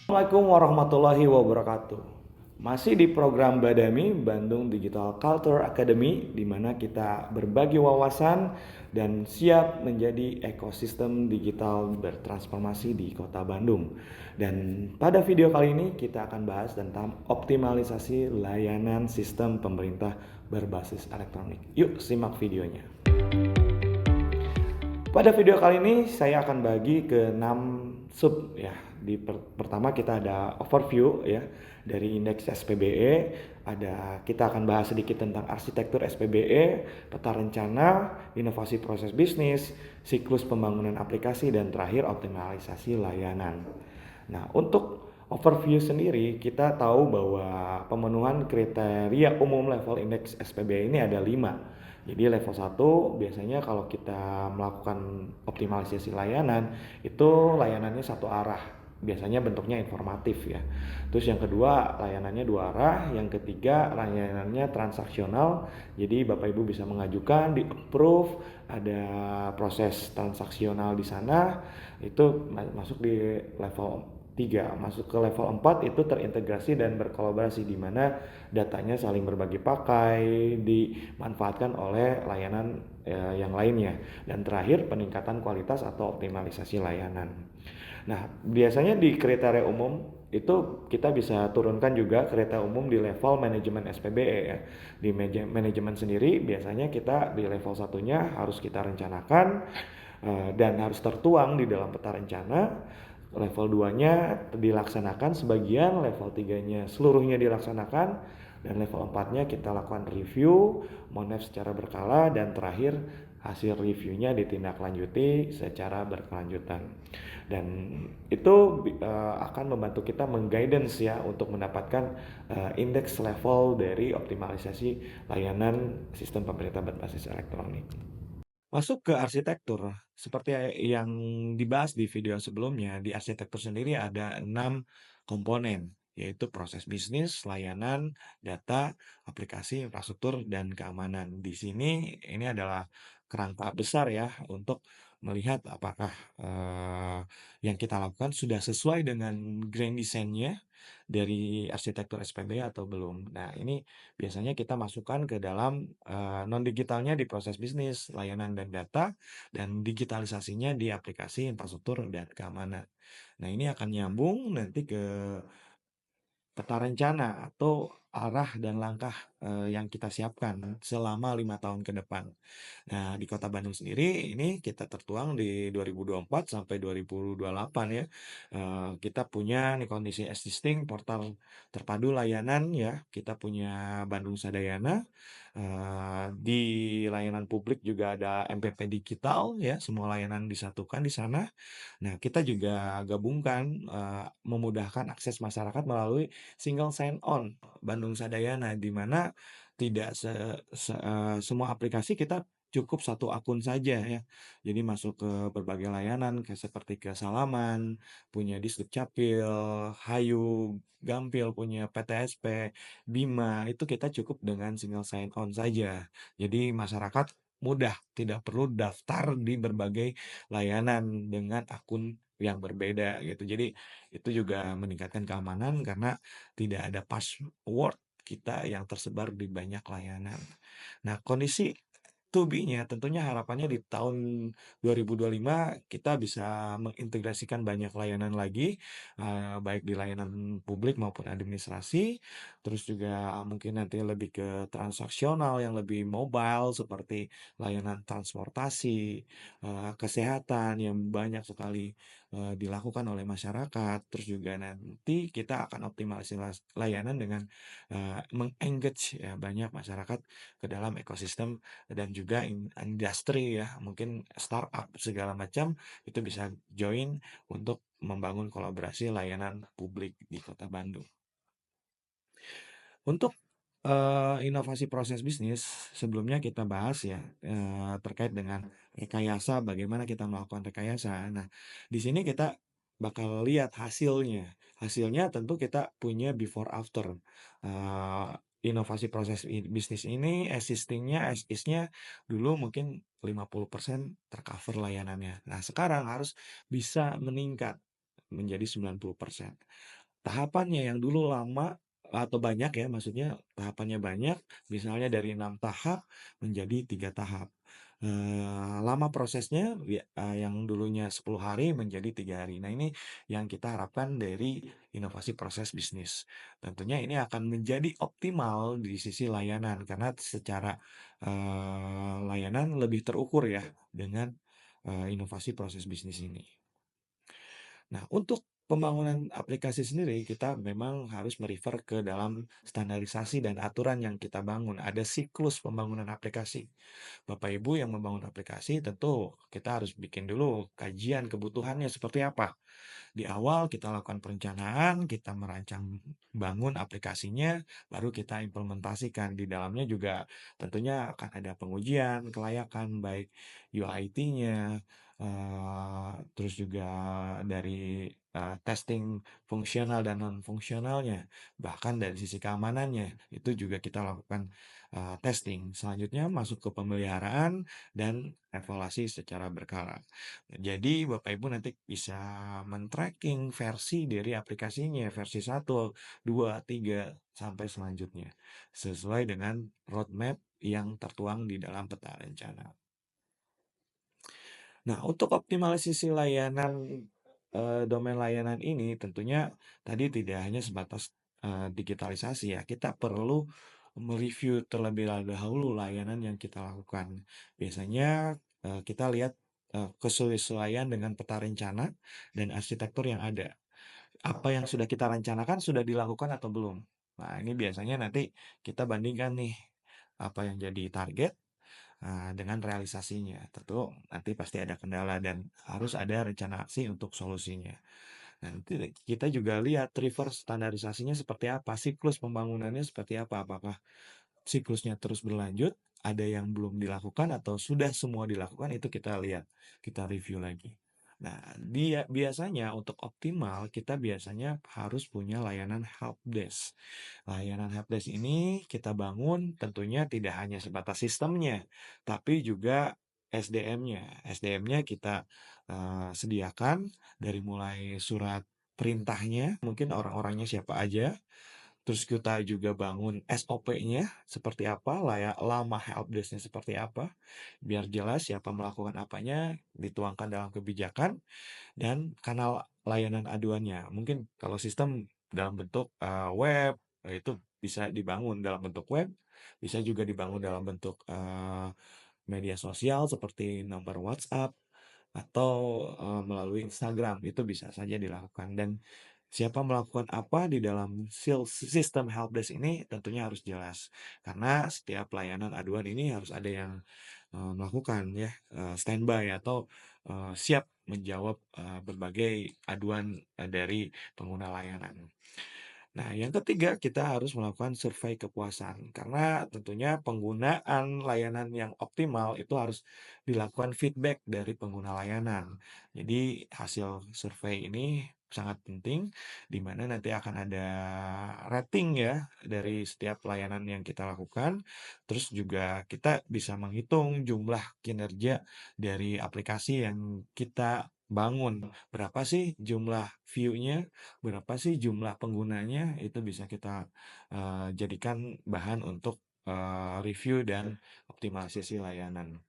Assalamualaikum warahmatullahi wabarakatuh. Masih di program Badami Bandung Digital Culture Academy, di mana kita berbagi wawasan dan siap menjadi ekosistem digital bertransformasi di Kota Bandung. Dan pada video kali ini kita akan bahas tentang optimalisasi layanan sistem pemerintah berbasis elektronik. Yuk simak videonya. Pada video kali ini saya akan bagi ke 6 sub ya. Pertama kita ada overview ya dari indeks SPBE, kita akan bahas sedikit tentang arsitektur SPBE, peta rencana, inovasi proses bisnis, siklus pembangunan aplikasi dan terakhir optimalisasi layanan. Nah, untuk overview sendiri kita tahu bahwa pemenuhan kriteria umum level indeks SPBE ini ada 5. Jadi level 1 biasanya kalau kita melakukan optimalisasi layanan itu layanannya satu arah. Biasanya bentuknya informatif ya. Terus yang kedua layanannya dua arah, yang ketiga layanannya transaksional. Jadi Bapak Ibu bisa mengajukan, di approve, ada proses transaksional di sana. Itu masuk di level 3. Masuk ke level 4 itu terintegrasi dan berkolaborasi di mana datanya saling berbagi pakai, dimanfaatkan oleh layanan yang lainnya. Dan terakhir peningkatan kualitas atau optimalisasi layanan. Nah, biasanya di kriteria umum itu kita bisa turunkan juga kriteria umum di level manajemen SPBE ya. Di manajemen sendiri biasanya kita di level satunya harus kita rencanakan dan harus tertuang di dalam peta rencana. Level 2-nya dilaksanakan sebagian, level 3-nya seluruhnya dilaksanakan, dan level 4-nya kita lakukan review, monef secara berkala, dan terakhir hasil reviewnya ditindaklanjuti secara berkelanjutan. Dan itu akan membantu kita mengguidance ya untuk mendapatkan indeks level dari optimalisasi layanan sistem pemerintah berbasis elektronik. Masuk ke arsitektur, seperti yang dibahas di video sebelumnya, di arsitektur sendiri ada 6 komponen, yaitu proses bisnis, layanan, data, aplikasi, infrastruktur, dan keamanan. Di sini ini adalah kerangka besar ya untuk melihat apakah yang kita lakukan sudah sesuai dengan grand design-nya dari arsitektur SPB atau belum. Nah, ini biasanya kita masukkan ke dalam non digitalnya di proses bisnis, layanan dan data, dan digitalisasinya di aplikasi, infrastruktur dan keamanan. Nah, ini akan nyambung nanti ke peta rencana atau arah dan langkah yang kita siapkan selama 5 tahun ke depan. Nah, di Kota Bandung sendiri ini kita tertuang di 2024 sampai 2028 ya. Kita punya nih kondisi existing portal terpadu layanan ya. Kita punya Bandung Sadayana. Di layanan publik juga ada MPP digital ya, semua layanan disatukan di sana. Nah, kita juga gabungkan memudahkan akses masyarakat melalui single sign on Bandung Sadayana, di mana tidak semua aplikasi kita cukup satu akun saja ya. Jadi masuk ke berbagai layanan kayak seperti ke Salaman, punya Disdukcapil, Hayu, Gampil punya PTSP, Bima, itu kita cukup dengan single sign on saja. Jadi masyarakat mudah, tidak perlu daftar di berbagai layanan dengan akun yang berbeda gitu. Jadi itu juga meningkatkan keamanan karena tidak ada password kita yang tersebar di banyak layanan. Nah, kondisi to be-nya tentunya harapannya di tahun 2025 kita bisa mengintegrasikan banyak layanan lagi, baik di layanan publik maupun administrasi, terus juga mungkin nanti lebih ke transaksional yang lebih mobile seperti layanan transportasi, kesehatan yang banyak sekali dilakukan oleh masyarakat. Terus juga nanti kita akan optimalisasi layanan dengan meng-engage ya banyak masyarakat ke dalam ekosistem dan juga industri ya, mungkin startup segala macam itu bisa join untuk membangun kolaborasi layanan publik di Kota Bandung. Untuk inovasi proses bisnis sebelumnya kita bahas ya terkait dengan rekayasa, bagaimana kita melakukan rekayasa. Nah, di sini kita bakal lihat hasilnya. Hasilnya tentu kita punya before after. Eh, Inovasi proses bisnis ini existing-nya, as is-nya dulu mungkin 50% tercover layanannya. Nah, sekarang harus bisa meningkat menjadi 90%. Tahapannya yang dulu lama atau banyak ya, maksudnya tahapannya banyak, misalnya dari 6 tahap menjadi 3 tahap. Lama prosesnya yang dulunya 10 hari menjadi 3 hari. Nah, ini yang kita harapkan dari inovasi proses bisnis. Tentunya ini akan menjadi optimal di sisi layanan karena secara layanan lebih terukur ya dengan inovasi proses bisnis ini. Nah, untuk pembangunan aplikasi sendiri, kita memang harus merefer ke dalam standarisasi dan aturan yang kita bangun. Ada siklus pembangunan aplikasi. Bapak Ibu yang membangun aplikasi, tentu kita harus bikin dulu kajian kebutuhannya seperti apa. Di awal kita lakukan perencanaan, kita merancang bangun aplikasinya, baru kita implementasikan. Di dalamnya juga tentunya akan ada pengujian, kelayakan, baik UIT-nya, terus juga dari testing fungsional dan non-fungsionalnya, bahkan dari sisi keamanannya, itu juga kita lakukan testing. Selanjutnya masuk ke pemeliharaan dan evaluasi secara berkala. Jadi Bapak Ibu nanti bisa men-tracking versi dari aplikasinya, versi 1, 2, 3, sampai selanjutnya. Sesuai dengan roadmap yang tertuang di dalam peta rencana. Nah, untuk optimalisasi layanan, domain layanan ini tentunya tadi tidak hanya sebatas, digitalisasi ya, kita perlu mereview terlebih dahulu layanan yang kita lakukan. Biasanya, kita lihat, kesesuaian dengan peta rencana dan arsitektur yang ada. Apa yang sudah kita rencanakan sudah dilakukan atau belum? Nah, ini biasanya nanti kita bandingkan nih, apa yang jadi target dengan realisasinya. Tentu nanti pasti ada kendala dan harus ada rencana aksi untuk solusinya. Nanti kita juga lihat reverse standarisasinya seperti apa, siklus pembangunannya seperti apa, apakah siklusnya terus berlanjut, ada yang belum dilakukan atau sudah semua dilakukan, itu kita lihat, kita review lagi. Nah, dia biasanya untuk optimal kita biasanya harus punya layanan helpdesk. Layanan helpdesk ini kita bangun tentunya tidak hanya sebatas sistemnya, tapi juga SDM-nya. SDM-nya kita sediakan dari mulai surat perintahnya, mungkin orang-orangnya siapa aja. Terus kita juga bangun SOP-nya seperti apa, layak lama helpdesk-nya seperti apa, biar jelas siapa melakukan apanya, dituangkan dalam kebijakan, dan kanal layanan aduannya. Mungkin kalau sistem dalam bentuk web, itu bisa dibangun dalam bentuk web, bisa juga dibangun dalam bentuk media sosial seperti nomor WhatsApp atau melalui Instagram, itu bisa saja dilakukan. Dan siapa melakukan apa di dalam sistem helpdesk ini tentunya harus jelas. Karena setiap layanan aduan ini harus ada yang melakukan ya, standby atau siap menjawab berbagai aduan dari pengguna layanan. Nah, yang ketiga kita harus melakukan survei kepuasan karena tentunya penggunaan layanan yang optimal itu harus dilakukan feedback dari pengguna layanan. Jadi hasil survei ini sangat penting di mana nanti akan ada rating ya dari setiap layanan yang kita lakukan. Terus juga kita bisa menghitung jumlah kinerja dari aplikasi yang kita bangun. Berapa sih jumlah view-nya, berapa sih jumlah penggunanya, itu bisa kita jadikan bahan untuk review dan optimalisasi layanan.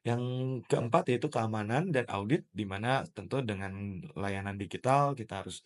Yang keempat yaitu keamanan dan audit, di mana tentu dengan layanan digital kita harus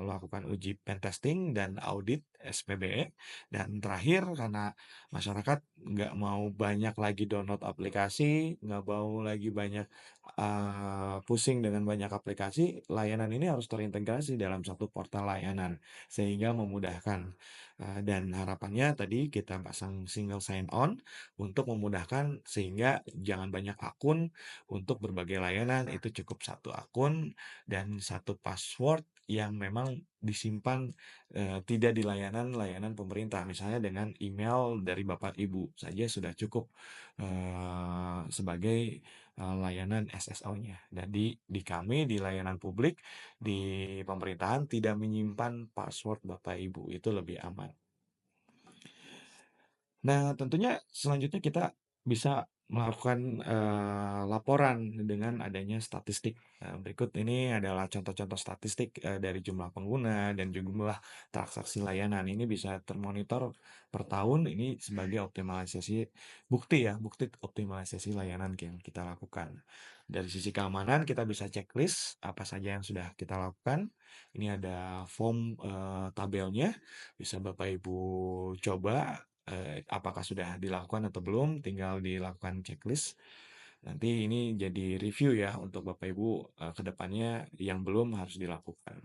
lakukan uji pen testing dan audit SPBE. Dan terakhir, karena masyarakat nggak mau banyak lagi download aplikasi, nggak mau lagi banyak pusing dengan banyak aplikasi, layanan ini harus terintegrasi dalam satu portal layanan sehingga memudahkan. Dan harapannya tadi kita pasang single sign on untuk memudahkan sehingga jangan banyak akun untuk berbagai layanan, itu cukup satu akun dan satu password yang memang disimpan tidak di layanan-layanan pemerintah. Misalnya dengan email dari Bapak Ibu saja sudah cukup sebagai layanan SSO-nya. Dan di kami di layanan publik di pemerintahan tidak menyimpan password Bapak Ibu, itu lebih aman. Nah, tentunya selanjutnya kita bisa melakukan, laporan dengan adanya statistik. Berikut ini adalah contoh-contoh statistik, dari jumlah pengguna dan jumlah transaksi layanan. Ini bisa termonitor per tahun, ini sebagai optimalisasi bukti ya, bukti optimalisasi layanan yang kita lakukan. Dari sisi keamanan kita bisa checklist apa saja yang sudah kita lakukan. Ini ada form, tabelnya, bisa Bapak Ibu coba apakah sudah dilakukan atau belum, tinggal dilakukan checklist. Nanti ini jadi review ya untuk Bapak Ibu ke depannya yang belum harus dilakukan.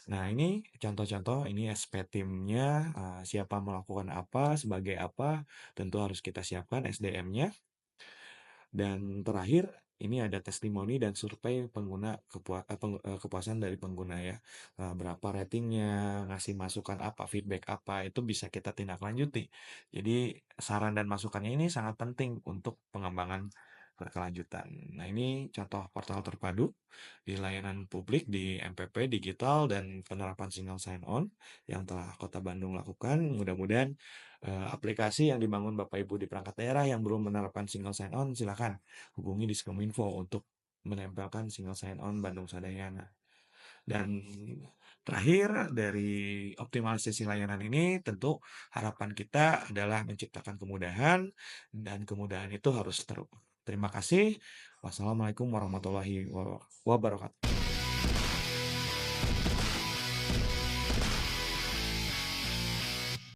Nah, ini contoh-contoh, ini SP timnya, siapa melakukan apa, sebagai apa, tentu harus kita siapkan SDM-nya. Dan terakhir, ini ada testimoni dan survei pengguna kepuasan dari pengguna ya. Berapa ratingnya, ngasih masukan apa, feedback apa, itu bisa kita tindak lanjuti. Jadi saran dan masukannya ini sangat penting untuk pengembangan berkelanjutan. Nah, ini contoh portal terpadu di layanan publik di MPP digital dan penerapan single sign-on yang telah Kota Bandung lakukan. Mudah-mudahan aplikasi yang dibangun Bapak Ibu di perangkat daerah yang belum menerapkan single sign-on, silakan hubungi Diskominfo untuk menempelkan single sign-on Bandung Sadayana. Dan terakhir dari optimalisasi layanan ini tentu harapan kita adalah menciptakan kemudahan dan kemudahan itu harus terima kasih. Wassalamualaikum warahmatullahi wabarakatuh.